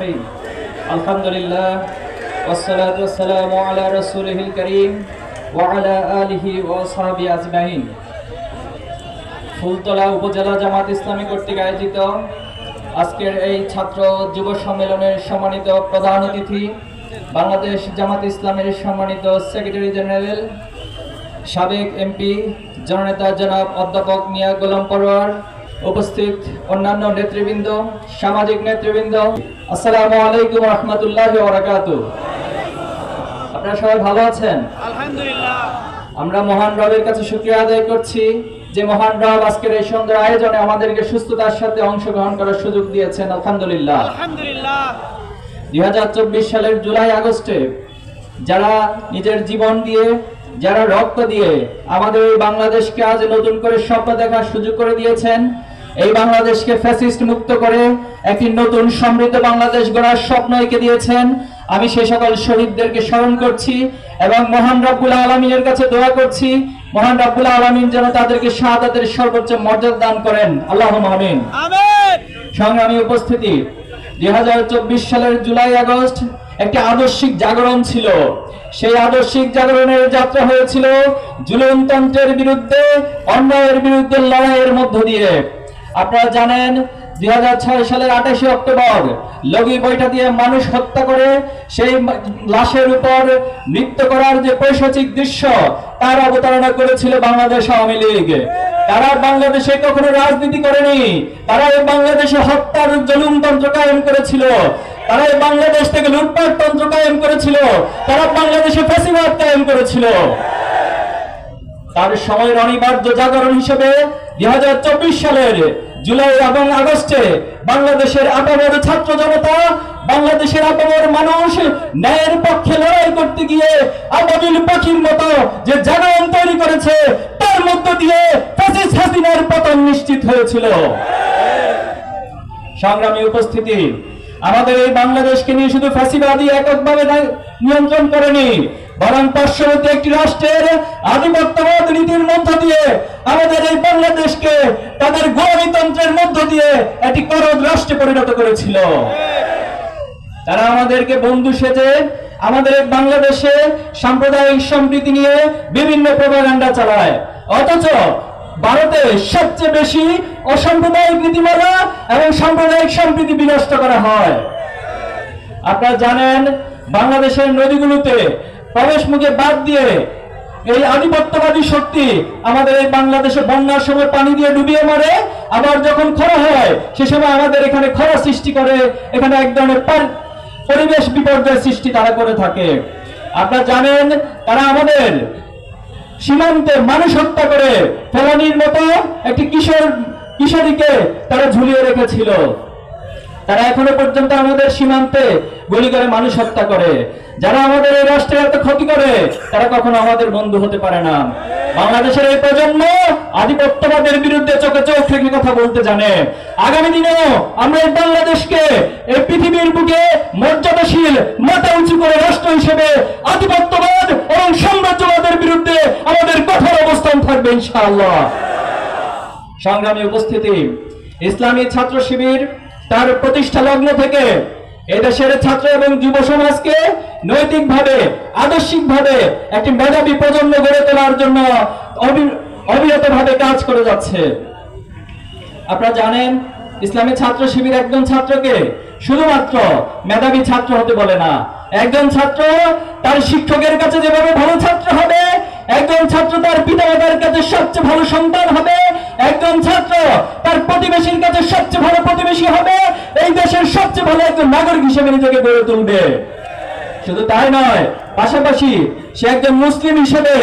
الرحيم الحمد لله والصلاة والسلام على رسوله الكريم وعلى آله وأصحابه أجمعين ফুলতলা উপজেলা জামাত ইসলামী কর্তৃক আয়োজিত আজকের এই ছাত্র যুব সম্মেলনের সম্মানিত প্রধান অতিথি বাংলাদেশ জামাত ইসলামের সম্মানিত সেক্রেটারি জেনারেল সাবেক এমপি জননেতা জনাব অধ্যাপক মিয়া গোলাম পরোয়ার, উপস্থিত অন্যান্য নেতৃবৃন্দ, সামাজিক নেতৃবৃন্দ, আসসালামু আলাইকুম ওয়া রাহমাতুল্লাহি ওয়া বারাকাতুহু। আপনারা সবাই ভালো আছেন? আলহামদুলিল্লাহ। আমরা মহান রবের কাছে শুকরিয়া আদায় করছি যে মহান রব আজকের এই সুন্দর আয়োজনে আমাদেরকে সুস্থতার সাথে অংশগ্রহণ করার সুযোগ দিয়েছেন। আলহামদুলিল্লাহ। আলহামদুলিল্লাহ। 2024 সালের জুলাই আগস্টে যারা নিজের জীবন দিয়ে, যারা রক্ত দিয়ে আমাদের এই বাংলাদেশকে আজ নতুন করে স্বপ্ন দেখার সুযোগ করে দিয়েছেন, এই বাংলাদেশকে ফ্যাসিস্ট মুক্ত করে একটি নতুন সমৃদ্ধ বাংলাদেশ গড়ার স্বপ্ন এঁকে দিয়েছেন, আমি সেই সকল শহীদদেরকে স্মরণ করছি এবং মহান রব্বুল আলামিনের কাছে দোয়া করছি মহান রব্বুল আলামিন যেন তাদেরকে শাহাদাতের সর্বোচ্চ মর্যাদা দান করেন। আল্লাহুম্মা আমিন। আমিন। সংগ্রামী উপস্থিতি, 2024 সালের জুলাই আগস্ট একটি আদর্শিক জাগরণ ছিল। সেই আদর্শিক জাগরণের যাত্রা হয়েছিল জুলুমতন্ত্রের বিরুদ্ধে, অন্যায়ের বিরুদ্ধে লড়াইয়ের মধ্য দিয়ে। আপনারা জানেন 2006 সালের 28 অক্টোবর লগি বইটা দিয়ে মানুষ হত্যা করে সেই লাশের উপর নৃত্য করার যে পৈশাচিক দৃশ্য, তার অবতারণা করেছিল বাংলাদেশ আওয়ামী লীগ। তারা বাংলাদেশে কখনো রাজনীতি করেনি, তারা এই বাংলাদেশে হত্যার জুলুমতন্ত্র কায়েম করেছিল, তারা এই বাংলাদেশ থেকে লুটপাট তন্ত্র কায়েম করেছিল, তারা বাংলাদেশে ফ্যাসিবাদ কায়েম করেছিল। তার সময়ের অনিবার্য জাগরণ হিসেবে 2024 সালের জুলাই এবং আগস্টে বাংলাদেশের আপামর ছাত্র জনতা, বাংলাদেশের আপামর মানুষ ন্যায়ের পক্ষে লড়াই করতে গিয়ে আবাবিল পাখির মতো যে জাগরণ তৈরি করেছে, তার মধ্য দিয়ে ফ্যাসিস্ট হাসিনার পতন নিশ্চিত হয়েছিল। সংগ্রামী উপস্থিতি, আমাদের এই বাংলাদেশকে নিয়ে শুধু ফ্যাসিবাদী এককভাবে নিয়ন্ত্রণ করেনি, বরং পার্শ্ববর্তী একটি রাষ্ট্রের আধিপত্যবাদ নীতির মধ্য দিয়ে আমাদের এই বাংলাদেশকে তাদের গোলামীতন্ত্রের মধ্য দিয়ে একটি করদ রাষ্ট্রে পরিণত করেছিল। তারা আমাদেরকে বন্ধু সেজে আমাদের বাংলাদেশে সাম্প্রদায়িক সম্প্রীতি নিয়ে বিভিন্ন প্রপাগান্ডা চালায়, অথচ ভারতে সবচেয়ে বেশি অসাম্প্রদায়িক নীতিমালা এবং সাম্প্রদায়িক সম্প্রীতি বিনষ্ট করা হয়। আপনারা জানেন বাংলাদেশের নদীগুলোতে প্রবেশ মুখে বাদ দিয়ে এই আধিপত্যবাদী শক্তি আমাদের এই বাংলাদেশে বন্যার সময় পানি দিয়ে ডুবিয়ে মারে, আবার যখন খরা হয় সে সময় আমাদের এখানে খরা সৃষ্টি করে, এখানে এক ধরনের পরিবেশ বিপর্যয় সৃষ্টি তারা করে থাকে। আপনারা জানেন তারা সীমান্তে মানুষ হত্যা করে ফেলানির মতো একটি কিশোরীকে তারা ঝুলিয়ে রেখেছিল। তারা এখনো পর্যন্ত আমাদের সীমান্তে গুলি করে মানুষ হত্যা করে। যারা আমাদের এই রাষ্ট্রের এত ক্ষতি করে তারা কখনো আমাদের বন্ধু হতে পারে না। বাংলাদেশের এই প্রজন্ম আধিপত্যবাদের বিরুদ্ধে চোখে চোখ রেখে কথা বলতে জানে। আগামী দিনেও আমরা এই বাংলাদেশকে এই পৃথিবীর বুকে মর্যাদাশীল মাথা উঁচু করে রাষ্ট্র হিসেবে আধিপত্যবাদ এবং সাম্রাজ্যবাদের বিরুদ্ধে আমাদের কঠোর অবস্থান থাকবে ইনশাআল্লাহ। সংগ্রামী উপস্থিতি, ইসলামী ছাত্র শিবির তার প্রতিষ্ঠা লগ্ন থেকে এদেশের ছাত্র এবং যুব সমাজকে নৈতিকভাবে, আদর্শিকভাবে একটি মেধাবী প্রজন্ম গড়ে তোলার জন্য অবিরতভাবে কাজ করে যাচ্ছে। আপনারা জানেন ইসলামী ছাত্র শিবির একজন ছাত্রকে শুধুমাত্র মেধাবী ছাত্র হতে বলে না। একজন ছাত্র তার শিক্ষকের কাছে যেভাবে ভালো ছাত্র হবে, একজন ছাত্র তার পিতামাতার কাছে সবচেয়ে ভালো সন্তান হবে, একজন ছাত্র তার প্রতিবেশীর কাছে সবচেয়ে ভালো প্রতিবেশী হবে, এই দেশের সবচেয়ে ভালো একজন নাগরিক হিসেবে নিজেকে গড়ে তুলবে। শুধু তাই নয়, পাশাপাশি সে একজন মুসলিম হিসেবে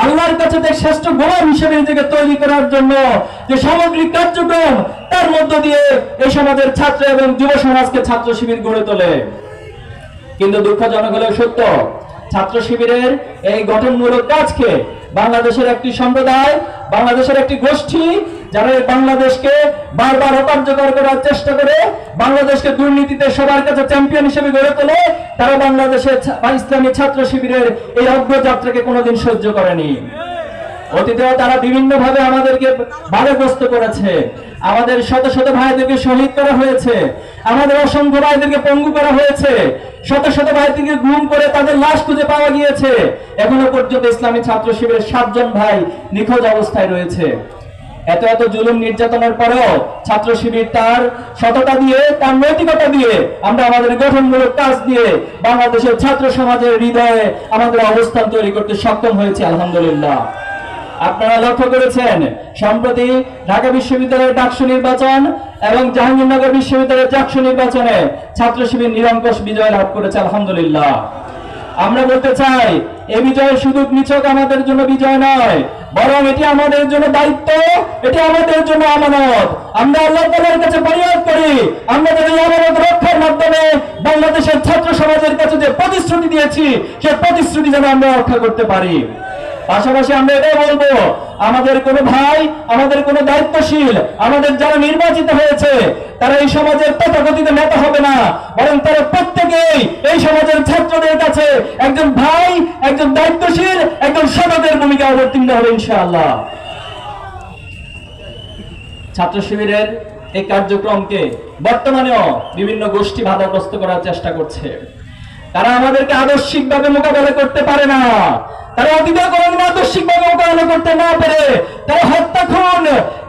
আল্লাহর কাছে তার শ্রেষ্ঠ গোলাম হিসেবে নিজেকে তৈরি করার জন্য যে সামগ্রিক কার্যক্রম, তার মধ্য দিয়ে এই সমাজের ছাত্র এবং যুব সমাজকে ছাত্র শিবির গড়ে তোলে। কিন্তু দুঃখজনক হলেও সত্য, ছাত্র শিবিরের এই গঠনমূলক কাজকে বাংলাদেশের একটি সম্প্রদায়, বাংলাদেশের একটি গোষ্ঠী যারা বাংলাদেশকে বারবার অকার্যকর করার চেষ্টা করে, বাংলাদেশকে দুর্নীতিতে সবার কাছে চ্যাম্পিয়ন হিসেবে গড়ে তোলে, তারা বাংলাদেশের ইসলামী ছাত্র শিবিরের এই অগ্রযাত্রাকে কোনোদিন সহ্য করেনি। অতীতেও তারা বিভিন্ন ভাবে আমাদেরকে বাধাগ্রস্ত করেছে, আমাদের শত শত ভাইদেরকে শহীদ করা হয়েছে, আমাদের অসংখ্য ভাইদেরকে পঙ্গু করা হয়েছে, শত শত ভাইদেরকে গুম করে তাদের লাশ খুঁজে পাওয়া গিয়েছে। এখনো পর্যন্ত ইসলামী ছাত্র শিবিরের 7 জন ভাই নিখোঁজ অবস্থায় রয়েছে। এত এত জুলুম নির্যাতনের পরেও ছাত্র শিবির তার সততা দিয়ে, তার নৈতিকতা দিয়ে, আমরা আমাদের গঠনমূলক কাজ দিয়ে বাংলাদেশের ছাত্র সমাজের হৃদয়ে আমাদের অবস্থান তৈরি করতে সক্ষম হয়েছে, আলহামদুলিল্লাহ। আপনারা লক্ষ্য করেছেন সম্প্রতি ঢাকা বিশ্ববিদ্যালয়ের ডাকসু নির্বাচন এবং জাহাঙ্গীরনগর বিশ্ববিদ্যালয়ের ডাকসু নির্বাচনে ছাত্র শিবির নিরঙ্কুশ বিজয় লাভ করেছে, আলহামদুলিল্লাহ। আমরা বলতে চাই, এই বিজয় শুধু নিছক আমাদের জন্য বিজয় নয়, বরং এটি আমাদের জন্য দায়িত্ব, এটি আমাদের জন্য আমানত। আমরা আল্লাহ তাআলার কাছে ফরিয়াদ করি, আমরা যেন এই আমানত রক্ষার মাধ্যমে বাংলাদেশের ছাত্র সমাজের কাছে যে প্রতিশ্রুতি দিয়েছি, সেই প্রতিশ্রুতি যেন আমরা রক্ষা করতে পারি। পাশাপাশি আমরা এটাই বলবো, আমাদের কোনো ভাই, আমাদের কোনো দায়িত্বশীল, আমাদের যারা নির্বাচিত হয়েছে তারা এই সমাজের তথাকথিত নেতা হবে না, বরং তারা প্রত্যেকেই এই সমাজের ছাত্রদের কাছে একজন ভাই, একজন দায়িত্বশীল, একজন সদতের ভূমিকা অবতীর্ণ হবে ইনশাআল্লাহ। ছাত্র শিবিরের এই কার্যক্রমকে বর্তমানেও বিভিন্ন গোষ্ঠী বাধাগ্রস্ত করার চেষ্টা করছে। তারা আমাদেরকে আদর্শিকভাবে মোকাবেলা করতে পারে না, তারা অতীতে কোনোদিন আদর্শিকভাবে মোকাবেলা করতে না পেরে তারা হত্যা, খুন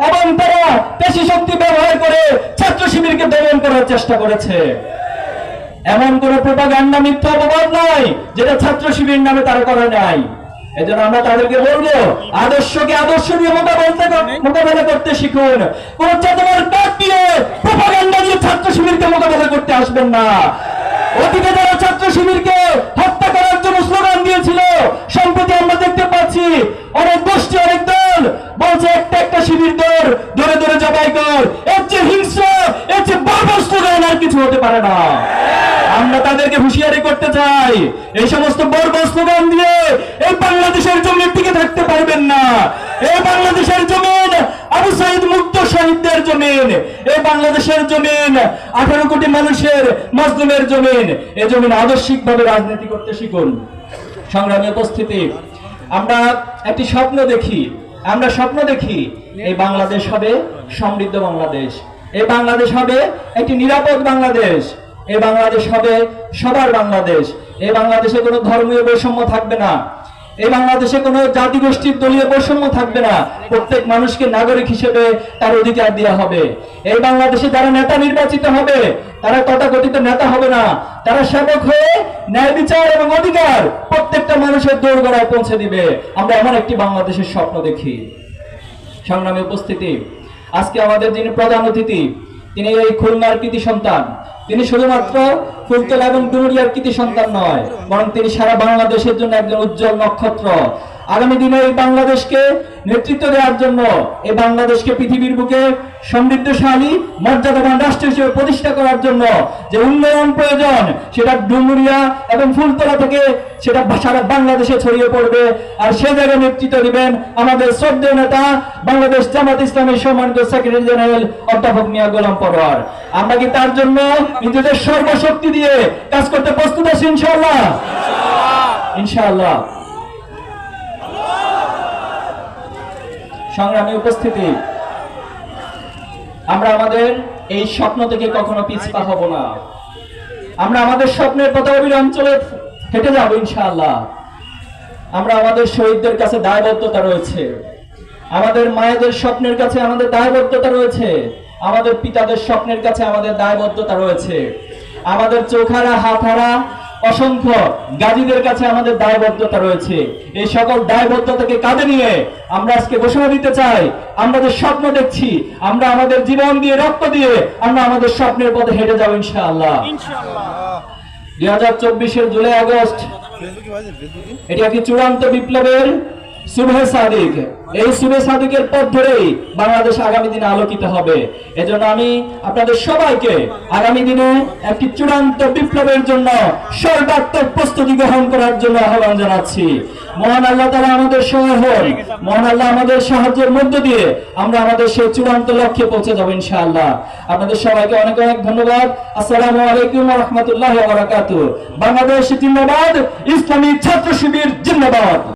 এবং তারা পেশি শক্তি ব্যবহার করে ছাত্র শিবিরকে দমন করার চেষ্টা করেছে। এমন কোন প্রোপাগান্ডা, মিথ্যা অপবাদ নাই যেটা ছাত্র শিবির নামে তারা করে নাই। এজন্য আমরা তাদেরকে বলবো, আদর্শকে আদর্শ দিয়ে মোকাবেলা করতে শিখুন। কোন চেতনার কাঠ দিয়ে, প্রোপাগান্ডা দিয়ে ছাত্র শিবিরকে মোকাবেলা করতে আসবেন না। অতীতে যারা ছাত্র শিবিরকে হত্যা করার জন্য স্লোগান দিয়েছিল, সম্প্রতি আমরা দেখতে পাচ্ছি অনেক গোষ্ঠী, অনেক দল বলছে একটা একটা শিবির ধরে ধরে জবাই কর। এর চেয়ে হিংস্র, এর চেয়ে বর্বর স্লোগান আর কিছু হতে পারে না। আমরা তাদেরকে হুঁশিয়ারি করতে চাই, এই সমস্ত বর্বর স্লোগান দিয়ে এই বাংলাদেশের জমিন টিকে থাকতে পারবেন না। এই বাংলাদেশের জমিন আবু সাইদ মুক্ত শহীদদের জমিন, এই বাংলাদেশের জমিন 18 কোটি মানুষের মাজলুমের জমিন। এই জমিন আদর্শিকভাবে রাজনীতি করতে শিখুন। সংগ্রামী উপস্থিতি, আমরা একটি স্বপ্ন দেখি, আমরা স্বপ্ন দেখি এই বাংলাদেশ হবে সমৃদ্ধ বাংলাদেশ, এই বাংলাদেশ হবে একটি নিরাপদ বাংলাদেশ, এই বাংলাদেশ হবে সবার বাংলাদেশ, এই বাংলাদেশে কোনো ধর্মীয় বৈষম্য থাকবে না, এই বাংলাদেশে কোনো জাতি গোষ্ঠীর দলীয় বৈষম্য থাকবে না, প্রত্যেক মানুষকে নাগরিক হিসেবে তার অধিকার দেওয়া হবে। এই বাংলাদেশে যারা নেতা নির্বাচিত হবে তারা তথাকথিত নেতা হবে না, তারা সেবক হয়ে ন্যায় বিচার এবং অধিকার প্রত্যেকটা মানুষের দোরগোড়ায় পৌঁছে দিবে। আমরা এমন একটি বাংলাদেশের স্বপ্ন দেখি। সংগ্রামী উপস্থিতি, আজকে আমাদের যিনি প্রধান অতিথি, তিনি এই খুলনার কৃতি সন্তান। তিনি শুধুমাত্র ফুলতলা এবং ডুমুরিয়ার কৃতি সন্তান নয়, বরং তিনি সারা বাংলাদেশের জন্য একজন উজ্জ্বল নক্ষত্র। আগামী দিনে এই বাংলাদেশকে নেতৃত্ব দেওয়ার জন্য, এই বাংলাদেশকে পৃথিবীর বুকে সমৃদ্ধশালী মর্যাদাবান রাষ্ট্র হিসেবে প্রতিষ্ঠা করার জন্য যে উন্নয়ন প্রয়োজন, সেটা ডুমুরিয়া এবং ফুলতলা থেকে সেটা সারা বাংলাদেশে ছড়িয়ে পড়বে। আর সে জায়গায় নেতৃত্ব দিবেন আমাদের শ্রদ্ধেয় নেতা, বাংলাদেশ জামাত ইসলামের সম্মানিত সেক্রেটারি জেনারেল অধ্যাপক মিয়া গোলাম পরোয়ার। আমরা কি তার জন্য নিজেদের সর্বশক্তি দিয়ে কাজ করতে প্রস্তুত আছি ইনশাআল্লাহ? ইনশাআল্লাহ। সংগ্রামী উপস্থিতি, আমরা আমাদের এই স্বপ্ন থেকে কখনো পিছপা হব না। আমরা আমাদের স্বপ্নের পথে অবিরাম চলে হেঁটে যাব ইনশাআল্লাহ। আমরা আমাদের শহীদদের কাছে দায়বদ্ধতা রয়েছে, আমাদের মায়েদের স্বপ্নের কাছে আমাদের দায়বদ্ধতা রয়েছে, আমাদের পিতাদের স্বপ্নের কাছে আমাদের দায়বদ্ধতা রয়েছে, আমাদের চোখারা হাতহারা অসংখ্য গাজীদের কাছে আমাদের দায়বদ্ধতা রয়েছে। এই সকল দায়বদ্ধতাকে কাঁধে নিয়ে আমরা আজকে ঘোষণা দিতে চাই, আমরা যে স্বপ্ন দেখছি, আমরা আমাদের জীবন দিয়ে, রক্ত দিয়ে আমরা আমাদের স্বপ্নের পথে হেঁটে যাব ইনশাআল্লাহ। 2024-এর জুলাই আগস্ট এটি একটি চূড়ান্ত বিপ্লবের শুভে সাদিক। এই শুভে সাদিকের পথ ধরেই বাংলাদেশ আগামী দিনে আলোকিত হবে। এজন্য আমি আপনাদের সবাইকে আগামী দিনে একটি চূড়ান্ত বিপ্লবের জন্য সর্বাত্মক প্রস্তুতি গ্রহণ করার জন্য আহ্বান জানাচ্ছি। মহান আল্লাহ তাআলা আমাদের সহায় হন, মহান আল্লাহ আমাদের সাহায্যের মধ্য দিয়ে আমরা আমাদের সেই চূড়ান্ত লক্ষ্যে পৌঁছে যাব ইনশাআল্লাহ। আপনাদের সবাইকে অনেক অনেক ধন্যবাদ। আসসালামু আলাইকুম ওয়া রাহমাতুল্লাহি ওয়া বারাকাতুহু। বাংলাদেশ জিন্দাবাদ, ইসলামী ছাত্র শিবির জিন্দাবাদ।